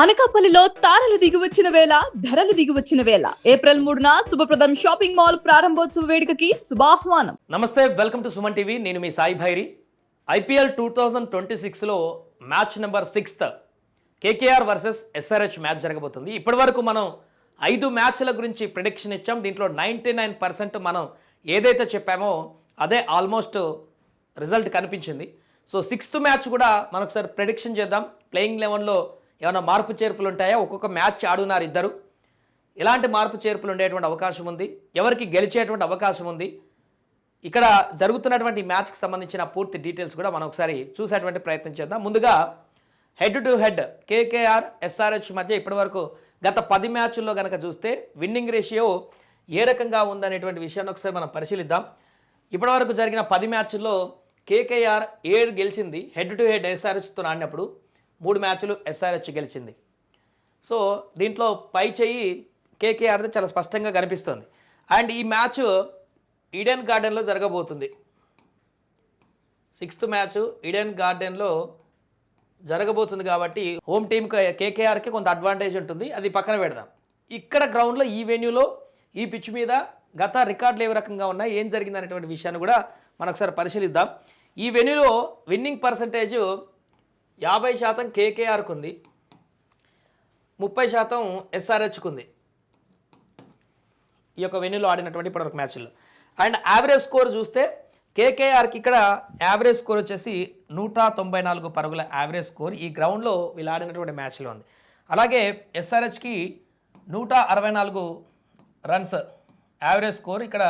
అనకాపల్లిలో తారలు దిగివచ్చిన వేళ ధరలు దిగివచ్చిన వేళ ఏప్రిల్ 3న శుభప్రదం షాపింగ్ మాల్ ప్రారంభోత్సవ వేడుకకి శుభాహ్వానం. నమస్తే, వెల్కమ్ టు సుమన్ టీవీ. నేను మీ సాయి భైరి. ఐపీఎల్ 2026లో match number 6 KKR versus SRH match జరగబోతుంది. ఇప్పటి వరకు మనం 5 మ్యాచ్ల గురించి ప్రిడిక్షన్ ఇచ్చాం. దీంట్లో 99% మనం ఏదైతే చెప్పామో అదే ఆల్మోస్ట్ రిజల్ట్ కనిపించింది. సో 6th మ్యాచ్ కూడా మనం ఒకసారి ప్రిడిక్షన్ చేద్దాం. ప్లేయింగ్ 11లో ఏమైనా మార్పు చేర్పులు ఉంటాయా? ఒక్కొక్క మ్యాచ్ ఆడున్నారు ఇద్దరు. ఎలాంటి మార్పు చేర్పులు ఉండేటువంటి అవకాశం ఉంది, ఎవరికి గెలిచేటువంటి అవకాశం ఉంది, ఇక్కడ జరుగుతున్నటువంటి మ్యాచ్కి సంబంధించిన పూర్తి డీటెయిల్స్ కూడా మనం ఒకసారి చూసేటువంటి ప్రయత్నం చేద్దాం. ముందుగా head to head KKR SRH మధ్య ఇప్పటివరకు గత 10 మ్యాచ్ల్లో కనుక చూస్తే విన్నింగ్ రేషియో ఏ రకంగా ఉందనేటువంటి విషయాన్ని ఒకసారి మనం పరిశీలిద్దాం. ఇప్పటివరకు జరిగిన 10 మ్యాచ్ల్లో కేకేఆర్ 7 గెలిచింది. హెడ్ టు హెడ్ ఎస్ఆర్హెచ్తో ఆడినప్పుడు 3 మ్యాచ్లు ఎస్ఆర్హెచ్ గెలిచింది. సో దీంట్లో పై చేయి కేకేఆర్ది చాలా స్పష్టంగా కనిపిస్తుంది. అండ్ ఈ మ్యాచ్ ఈడెన్ గార్డెన్లో జరగబోతుంది. 6th మ్యాచ్ ఈడెన్ గార్డెన్లో జరగబోతుంది కాబట్టి హోమ్ టీమ్ కేకేఆర్కి కొంత అడ్వాంటేజ్ ఉంటుంది. అది పక్కన పెడదాం. ఇక్కడ గ్రౌండ్లో ఈ వెన్యూలో ఈ పిచ్ మీద గత రికార్డులు ఏ రకంగా ఉన్నాయి, ఏం జరిగింది అనేటువంటి విషయాన్ని కూడా మనం ఒకసారి పరిశీలిద్దాం. ఈ వెన్యూలో విన్నింగ్ పర్సంటేజ్ 50% కేకేఆర్కు ఉంది, 30% ఎస్ఆర్హెచ్కు ఉంది ఈ యొక్క వెన్యూలో ఆడినటువంటి ఇప్పటివరకు మ్యాచ్లో. అండ్ యావరేజ్ స్కోర్ చూస్తే కేకేఆర్కి ఇక్కడ యావరేజ్ స్కోర్ వచ్చేసి 194 పరుగుల యావరేజ్ స్కోర్ ఈ గ్రౌండ్లో వీళ్ళు ఆడినటువంటి మ్యాచ్లో ఉంది. అలాగే ఎస్ఆర్హెచ్కి 164 రన్స్ యావరేజ్ స్కోర్ ఇక్కడ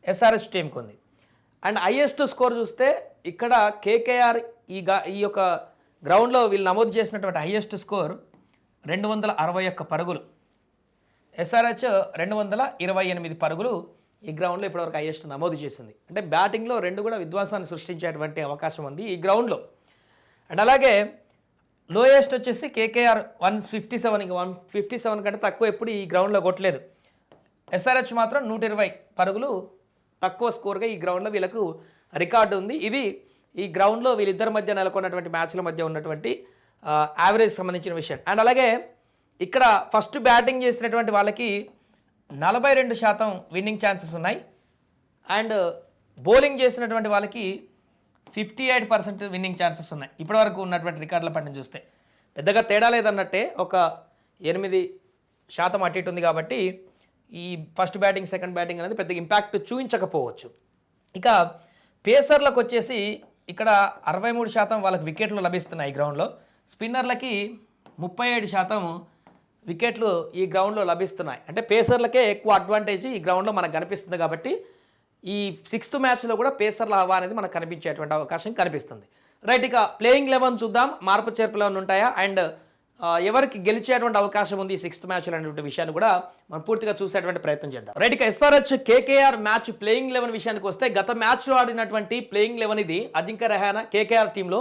ఎస్ఆర్హెచ్ టీంకి ఉంది. అండ్ హైయెస్ట్ స్కోర్ చూస్తే ఇక్కడ కేకేఆర్ ఈ యొక్క గ్రౌండ్లో వీళ్ళు నమోదు చేసినటువంటి హైయెస్ట్ స్కోర్ 261 పరుగులు, ఎస్ఆర్హెచ్ 228 పరుగులు ఈ గ్రౌండ్లో ఇప్పటివరకు హైయెస్ట్ నమోదు చేసింది. అంటే బ్యాటింగ్లో రెండు కూడా విధ్వంసాన్ని సృష్టించేటువంటి అవకాశం ఉంది ఈ గ్రౌండ్లో. అండ్ అలాగే లోయెస్ట్ వచ్చేసి కేకేఆర్ 157, ఇంకా 157 కంటే తక్కువ ఎప్పుడు ఈ గ్రౌండ్లో కొట్టలేదు. ఎస్ఆర్హెచ్ మాత్రం 120 పరుగులు తక్కువ స్కోర్గా ఈ గ్రౌండ్లో వీళ్ళకు రికార్డు ఉంది. ఇది ఈ గ్రౌండ్లో వీళ్ళిద్దరి మధ్య నెలకొన్నటువంటి మ్యాచ్ల మధ్య ఉన్నటువంటి యావరేజ్ సంబంధించిన విషయం. అండ్ అలాగే ఇక్కడ ఫస్ట్ బ్యాటింగ్ చేసినటువంటి వాళ్ళకి 42% విన్నింగ్ ఛాన్సెస్ ఉన్నాయి. అండ్ బౌలింగ్ చేసినటువంటి వాళ్ళకి 58% విన్నింగ్ ఛాన్సెస్ ఉన్నాయి. ఇప్పటివరకు ఉన్నటువంటి రికార్డుల పట్టిన చూస్తే పెద్దగా తేడా లేదన్నట్టే, ఒక 8% అటు ఇటు ఉంది. కాబట్టి ఈ ఫస్ట్ బ్యాటింగ్ సెకండ్ బ్యాటింగ్ అనేది పెద్దగా ఇంపాక్ట్ చూపించకపోవచ్చు. ఇక పేసర్లకు వచ్చేసి ఇక్కడ 63% వాళ్ళకి వికెట్లు లభిస్తున్నాయి ఈ గ్రౌండ్లో. స్పిన్నర్లకి 37% వికెట్లు ఈ గ్రౌండ్లో లభిస్తున్నాయి. అంటే పేసర్లకే ఎక్కువ అడ్వాంటేజ్ ఈ గ్రౌండ్లో మనకు కనిపిస్తుంది. కాబట్టి ఈ 6th మ్యాచ్లో కూడా పేసర్ల హవా అనేది మనకు కనిపించేటువంటి అవకాశం కనిపిస్తుంది. రైట్, ఇక ప్లేయింగ్ 11 చూద్దాం. మార్పు చేర్పులు ఏమైనా ఉంటాయా, అండ్ ఎవరికి గెలిచేటువంటి అవకాశం ఉంది ఈ 6th మ్యాచ్లో అనేటువంటి విషయాన్ని కూడా మనం పూర్తిగా చూసేటువంటి ప్రయత్నం చేద్దాం. రైట్, ఇక ఎస్ఆర్హెచ్ కేకేఆర్ మ్యాచ్ ప్లేయింగ్ 11 విషయానికి వస్తే గత మ్యాచ్లో ఆడినటువంటి ప్లేయింగ్ 11 ఇది. అజింక్య రహానా కేకేఆర్ టీంలో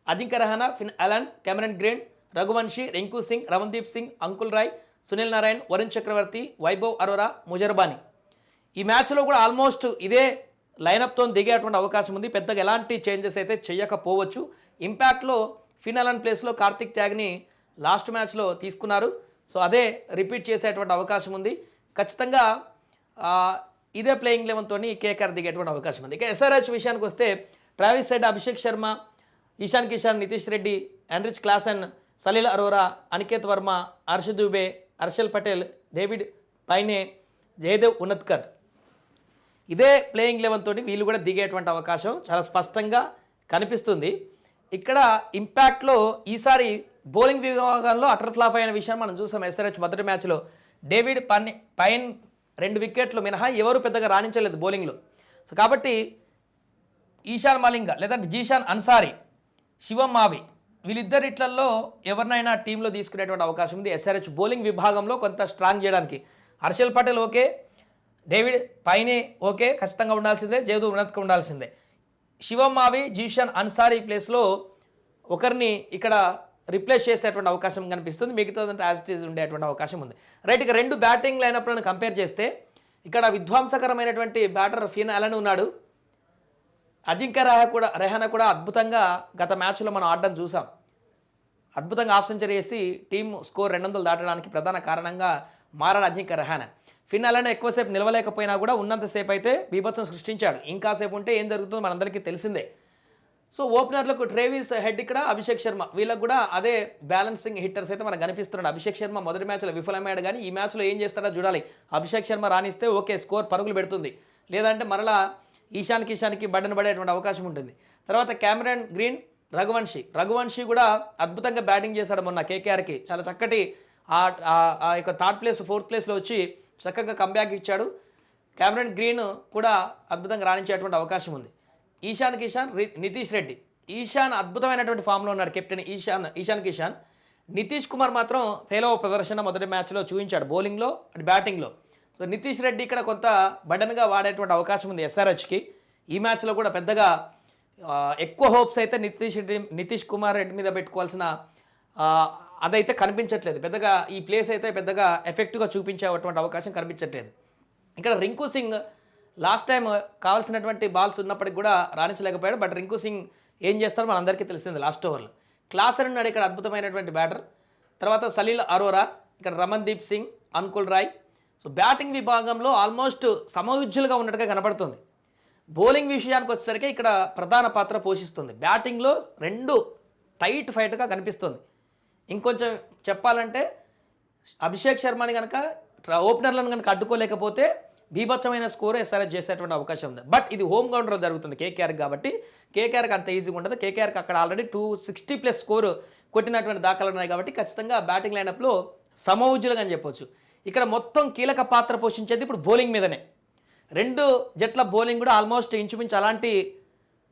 Ajinkya Rahane, Finn Allen, Cameron Green, Raghuvanshi, Rinku Singh, Ramandeep Singh, Anukul Roy, Sunil Narine, Varun Chakravarthy, Vaibhav Arora, Muzarabani. ఈ మ్యాచ్లో కూడా ఆల్మోస్ట్ ఇదే లైనప్తో దిగేటువంటి అవకాశం ఉంది. పెద్దగా ఎలాంటి చేంజెస్ అయితే చేయకపోవచ్చు. ఇంపాక్ట్లో ఫిన్ అలన్ ప్లేస్లో కార్తిక్ త్యాగ్ని లాస్ట్ మ్యాచ్లో తీసుకున్నారు. సో అదే రిపీట్ చేసేటువంటి అవకాశం ఉంది. ఖచ్చితంగా ఇదే ప్లేయింగ్ 11తో కేకేఆర్ దిగేటువంటి అవకాశం ఉంది. ఇక ఎస్ఆర్హెచ్ విషయానికి వస్తే Travis Head, Abhishek Sharma, Ishan Kishan, Nitish Reddy, Heinrich Klaasen, Salil Arora, Aniket Verma, Harsh Dubey, Harshal Patel, David Payne, Jaydev ఉన్నత్కర్. ఇదే ప్లేయింగ్ 11తో వీళ్ళు కూడా దిగేటువంటి అవకాశం చాలా స్పష్టంగా కనిపిస్తుంది. ఇక్కడ ఇంపాక్ట్లో ఈసారి బౌలింగ్ విభాగంలో అటర్ ఫ్లాప్ అయిన విషయం మనం చూసాం. ఎస్ఆర్హెచ్ మొదటి మ్యాచ్లో డేవిడ్ పైన్ 2 వికెట్లు మినహా ఎవరు పెద్దగా రాణించలేదు బౌలింగ్లో. సో కాబట్టి ఈశాన్ మలింగ లేదంటే జీషాన్ అన్సారీ, శివం మావి వీళ్ళిద్దరిట్లలో ఎవరినైనా టీంలో తీసుకునేటువంటి అవకాశం ఉంది. ఎస్ఆర్హెచ్ బౌలింగ్ విభాగంలో కొంత స్ట్రాంగ్ చేయడానికి హర్షల్ పటేల్ ఓకే, డేవిడ్ పైనే ఓకే, ఖచ్చితంగా ఉండాల్సిందే, జయదేవ్ ఉన్నత్కర్ ఉండాల్సిందే. శివం మావి, జీషాన్ అన్సారీ ప్లేస్లో ఒకరిని ఇక్కడ రిప్లేస్ చేసేటువంటి అవకాశం కనిపిస్తుంది. మిగతాదంటే యాజ్ ఇట్ ఈజ్ ఉండేటువంటి అవకాశం ఉంది. రైట్, ఇక 2 బ్యాటింగ్ లైనప్లను కంపేర్ చేస్తే ఇక్కడ విధ్వంసకరమైనటువంటి బ్యాటర్ ఫిన్ అలన్ ఉన్నాడు. అజింక్య రహానా కూడా అద్భుతంగా గత మ్యాచ్లో మనం ఆడడం చూసాం. అద్భుతంగా హాఫ్ సెంచరీ వేసి టీం స్కోర్ 200 దాటడానికి ప్రధాన కారణంగా మారాడు అజింక్య రహానె. ఫినాలేలో ఎక్కువసేపు నిలవలేకపోయినా కూడా ఉన్నంతసేపు అయితే బీభత్సం సృష్టించాడు. ఇంకాసేపు ఉంటే ఏం జరుగుతుందో మనందరికీ తెలిసిందే. సో ఓపెనర్లకు ట్రేవిస్ హెడ్ ఇక్కడ, అభిషేక్ శర్మ, వీళ్ళకు కూడా అదే బ్యాలెన్సింగ్ హిట్టర్స్ అయితే మనకు కనిపిస్తున్నాడు. అభిషేక్ శర్మ మొదటి మ్యాచ్లో విఫలమయ్యాడు, కానీ ఈ మ్యాచ్లో ఏం చేస్తాడో చూడాలి. అభిషేక్ శర్మ రాణిస్తే ఓకే, స్కోర్ పరుగులు పెడుతుంది, లేదంటే మరలా ఈశాన్ కిషాన్కి బడ్డను పడేటువంటి అవకాశం ఉంటుంది. తర్వాత కెమెరన్ గ్రీన్, రఘువంశీ కూడా అద్భుతంగా బ్యాటింగ్ చేశాడు మొన్న కేకేఆర్కి. చాలా చక్కటి ఆ యొక్క థర్డ్ ప్లేస్, ఫోర్త్ ప్లేస్లో వచ్చి చక్కగా కంబ్యాక్ ఇచ్చాడు. కెమెరన్ గ్రీన్ కూడా అద్భుతంగా రాణించేటువంటి అవకాశం ఉంది. ఈశాన్ కిషాన్, నితీష్ రెడ్డి. ఈశాన్ అద్భుతమైనటువంటి ఫామ్లో ఉన్నాడు, కెప్టెన్ ఈశాన్ కిషాన్. నితీష్ కుమార్ మాత్రం పేలవ ప్రదర్శన మొదటి మ్యాచ్లో చూపించాడు, బౌలింగ్లో అండ్ బ్యాటింగ్లో. సో నితీష్ రెడ్డి ఇక్కడ కొంత బడన్గా వాడేటువంటి అవకాశం ఉంది ఎస్ఆర్హెచ్కి. ఈ మ్యాచ్లో కూడా పెద్దగా ఎక్కువ హోప్స్ అయితే నితీష్ కుమార్ రెడ్డి మీద పెట్టుకోవాల్సిన అదైతే కనిపించట్లేదు. పెద్దగా ఈ ప్లేస్ అయితే పెద్దగా ఎఫెక్టివ్గా చూపించేటువంటి అవకాశం కనిపించట్లేదు. ఇక్కడ రింకు సింగ్ లాస్ట్ టైం కావాల్సినటువంటి బాల్స్ ఉన్నప్పటికి కూడా రాణించలేకపోయాడు. బట్ రింకు సింగ్ ఏం చేస్తారో మనందరికీ తెలిసింది లాస్ట్ ఓవర్లో. క్లాసర్ ఉన్నాడు ఇక్కడ, అద్భుతమైనటువంటి బ్యాటర్. తర్వాత సలీల్ అరోరా, ఇక్కడ రమన్దీప్ సింగ్, అంకుల్ రాయ్. సో బ్యాటింగ్ విభాగంలో ఆల్మోస్ట్ సమయుజ్యులుగా ఉన్నట్టుగా కనపడుతుంది. బౌలింగ్ విషయానికి వచ్చేసరికి ఇక్కడ ప్రధాన పాత్ర పోషిస్తుంది. బ్యాటింగ్లో రెండు టైట్ ఫైట్గా కనిపిస్తుంది. ఇంకొంచెం చెప్పాలంటే అభిషేక్ శర్మని కనుక ఓపెనర్లను కనుక అడ్డుకోలేకపోతే బీభత్సమైన స్కోర్ ఎస్ఆర్హెచ్ చేసేటువంటి అవకాశం ఉంది. బట్ ఇది హోమ్ గ్రౌండ్లో జరుగుతుంది కేకేఆర్కి, కాబట్టి కేకేఆర్కి అంత ఈజీగా ఉండదు. కేకేఆర్కి అక్కడ ఆల్రెడీ 260+ స్కోరు కొట్టినటువంటి దాఖలు ఉన్నాయి, కాబట్టి ఖచ్చితంగా బ్యాటింగ్ లైనప్లో సమవుజ్జులుగా అని చెప్పొచ్చు. ఇక్కడ మొత్తం కీలక పాత్ర పోషించేది ఇప్పుడు బౌలింగ్ మీదనే. రెండు జట్ల బౌలింగ్ కూడా ఆల్మోస్ట్ ఇంచుమించు అలాంటి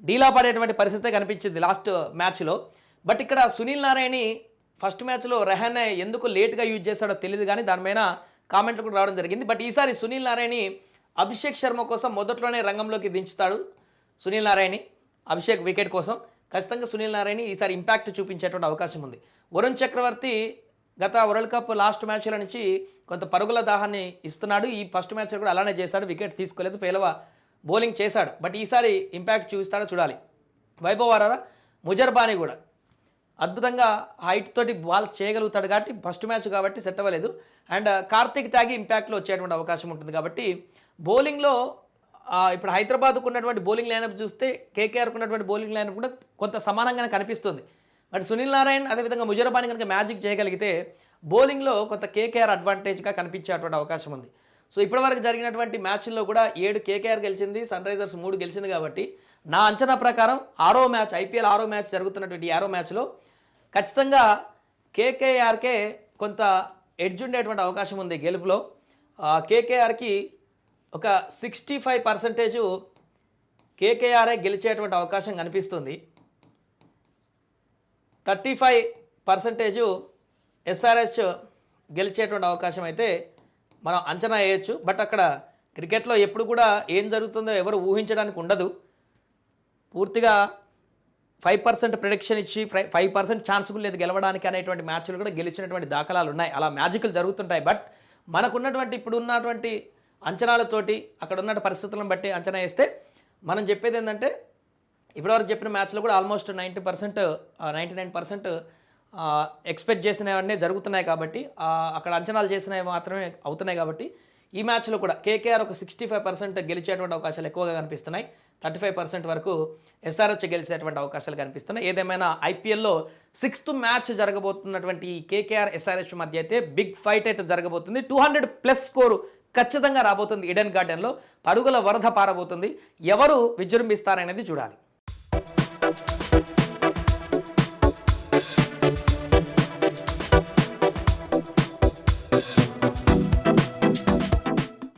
డీలా పడేటువంటి పరిస్థితే కనిపించింది లాస్ట్ మ్యాచ్లో. బట్ ఇక్కడ సునీల్ నారాయణని ఫస్ట్ మ్యాచ్లో రహానె ఎందుకు లేట్గా యూజ్ చేశాడో తెలియదు, కానీ దానిపైన కామెంట్లు కూడా రావడం జరిగింది. బట్ ఈసారి సునీల్ నారాయణని అభిషేక్ శర్మ కోసం మొదట్లోనే రంగంలోకి దించుతాడు. సునీల్ నారాయణని అభిషేక్ వికెట్ కోసం ఖచ్చితంగా సునీల్ నారాయణని ఈసారి ఇంపాక్ట్ చూపించేటువంటి అవకాశం ఉంది. వరుణ్ చక్రవర్తి గత వరల్డ్ కప్ లాస్ట్ మ్యాచ్ల నుంచి కొంత పరుగుల దాహాన్ని ఇస్తున్నాడు. ఈ ఫస్ట్ మ్యాచ్లో కూడా అలానే చేశాడు, వికెట్ తీసుకోలేదు, పేలవ బౌలింగ్ చేశాడు. బట్ ఈసారి ఇంపాక్ట్ చూపిస్తాడో చూడాలి. వైభవ్ ఆరారా, ముజర్బానీ కూడా అద్భుతంగా హైట్ తోటి బాల్స్ చేయగలుగుతాడు, కాబట్టి ఫస్ట్ మ్యాచ్ కాబట్టి సెట్ అవ్వలేదు. అండ్ కార్తిక్ త్యాగి ఇంపాక్ట్లో వచ్చేటువంటి అవకాశం ఉంటుంది. కాబట్టి బౌలింగ్లో ఇప్పుడు హైదరాబాద్కు ఉన్నటువంటి బౌలింగ్ లైనప్ చూస్తే కేకేఆర్కు ఉన్నటువంటి బౌలింగ్ లైనప్ కూడా కొంత సమానంగానే కనిపిస్తుంది. బట్ సునీల్ నారాయణ్ అదేవిధంగా ముజరబాని కనుక మ్యాజిక్ చేయగలిగితే బౌలింగ్లో కొంత కేకేఆర్ అడ్వాంటేజ్గా కనిపించేటువంటి అవకాశం ఉంది. సో ఇప్పటివరకు జరిగినటువంటి మ్యాచ్ల్లో కూడా 7 కేకేఆర్ గెలిచింది, సన్ రైజర్స్ 3 గెలిచింది. కాబట్టి నా అంచనా ప్రకారం ఐపీఎల్ 6వ మ్యాచ్ జరుగుతున్నటువంటి 6వ మ్యాచ్లో ఖచ్చితంగా కేకేఆర్కే కొంత ఎడ్జ్ ఉండేటువంటి అవకాశం ఉంది గెలుపులో. కేకేఆర్కి ఒక 65% కేకేఆర్ఏ గెలిచేటువంటి అవకాశం కనిపిస్తుంది. 35% ఎస్ఆర్హెచ్ గెలిచేటువంటి అవకాశం అయితే మనం అంచనా వేయచ్చు. బట్ అక్కడ క్రికెట్లో ఎప్పుడు కూడా ఏం జరుగుతుందో ఎవరు ఊహించడానికి ఉండదు. పూర్తిగా 5% ప్రిడిక్షన్ ఇచ్చి 5% ఛాన్స్ కూడా లేదు గెలవడానికి అనేటువంటి మ్యాచ్లు కూడా గెలిచినటువంటి దాఖలాలు ఉన్నాయి. అలా మ్యాజిక్లు జరుగుతుంటాయి. బట్ మనకున్నటువంటి ఇప్పుడు ఉన్నటువంటి అంచనాలతోటి అక్కడ ఉన్న పరిస్థితులను బట్టి అంచనా వేస్తే మనం చెప్పేది ఏంటంటే ఇప్పటివరకు చెప్పిన మ్యాచ్లో కూడా ఆల్మోస్ట్ 90%, 99% ఎక్స్పెక్ట్ చేసినవన్నీ జరుగుతున్నాయి. కాబట్టి అక్కడ అంచనాలు చేసినవి మాత్రమే అవుతున్నాయి. కాబట్టి ఈ మ్యాచ్లో కూడా కేకేఆర్ ఒక 65% గెలిచేటువంటి అవకాశాలు ఎక్కువగా కనిపిస్తున్నాయి. 35% వరకు ఎస్ఆర్హెచ్ గెలిచేటువంటి అవకాశాలు కనిపిస్తున్నాయి. ఏదేమైనా ఐపీఎల్లో 6th మ్యాచ్ జరగబోతున్నటువంటి కేకేఆర్ ఎస్ఆర్హెచ్ మధ్య అయితే బిగ్ ఫైట్ అయితే జరగబోతుంది. 200+ స్కోరు ఖచ్చితంగా రాబోతుంది. ఈడెన్ గార్డెన్లో పరుగుల వరద పారబోతుంది. ఎవరు విజృంభిస్తారనేది చూడాలి.